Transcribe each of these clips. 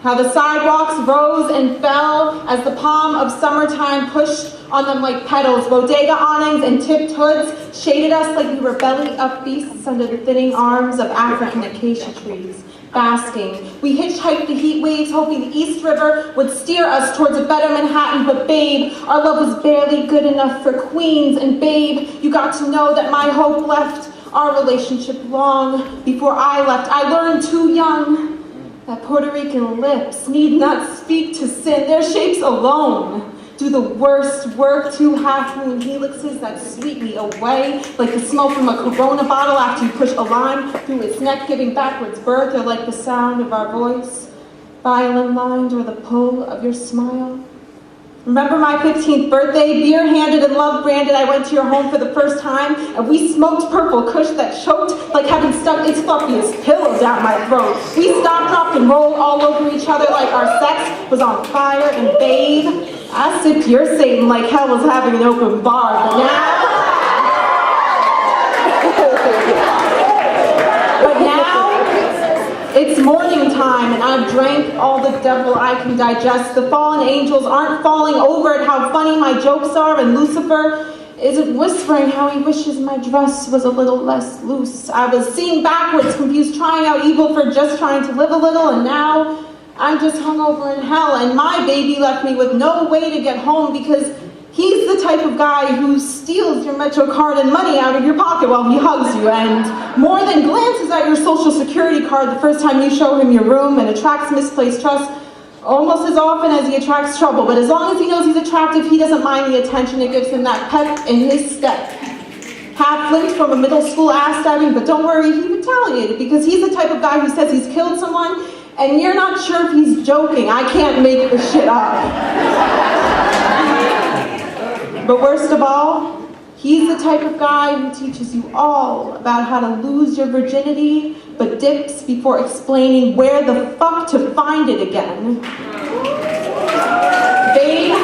how the sidewalks rose and fell as the palm of summertime pushed on them like petals. Bodega awnings and tipped hoods shaded us like we were belly-up beasts under the thinning arms of African acacia trees. Basking. We hitchhiked the heat waves, hoping the East River would steer us towards a better Manhattan, but babe, our love was barely good enough for Queens, and babe, you got to know that my hope left our relationship long before I left. I learned too young that Puerto Rican lips need not speak to sin. Their shapes alone do the worst work. Two half-moon helixes that sweep me away like the smoke from a Corona bottle after you push a lime through its neck, giving backwards birth, or like the sound of our voice, violin-lined, or the pull of your smile. Remember my 15th birthday, beer-handed and love-branded, I went to your home for the first time, and we smoked purple kush that choked like having stuck its fluffiest pillow down my throat. We stopped, dropped, and rolled all over each other like our sex was on fire, and babe, I sipped your Satan like hell was having an open bar, but now it's morning time, and I've drank all the devil I can digest. The fallen angels aren't falling over at how funny my jokes are, and Lucifer isn't whispering how he wishes my dress was a little less loose. I was seeing backwards, confused, trying out evil for just trying to live a little, and now I'm just hungover in hell, and my baby left me with no way to get home because he's the type of guy who steals your MetroCard and money out of your pocket while he hugs you, and more than glances at your social security card the first time you show him your room, and attracts misplaced trust almost as often as he attracts trouble. But as long as he knows he's attractive, he doesn't mind the attention. It gives him that pep in his step. Half linked from a middle school ass stabbing, but don't worry, he retaliated because he's the type of guy who says he's killed someone and you're not sure if he's joking. I can't make this shit up. But worst of all, he's the type of guy who teaches you all about how to lose your virginity, but dips before explaining where the fuck to find it again. Babe,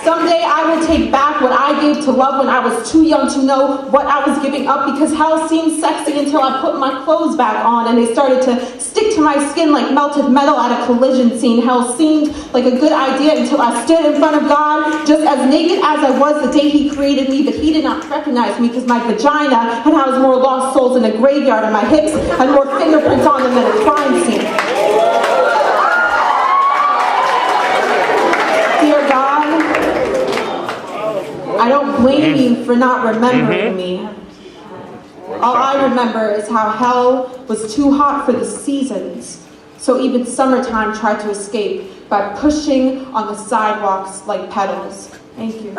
someday I will take back what I gave to love when I was too young to know what I was giving up, because hell seemed sexy until I put my clothes back on and they started to stick to my skin like melted metal at a collision scene. Hell seemed like a good idea until I stood in front of God just as naked as I was the day he created me, but he did not recognize me because my vagina had housed more lost souls in a graveyard and my hips had more fingerprints on them than a crime scene. Dear God, I don't blame you for not remembering me. All I remember is how hell was too hot for the seasons, so even summertime tried to escape by pushing on the sidewalks like petals. Thank you.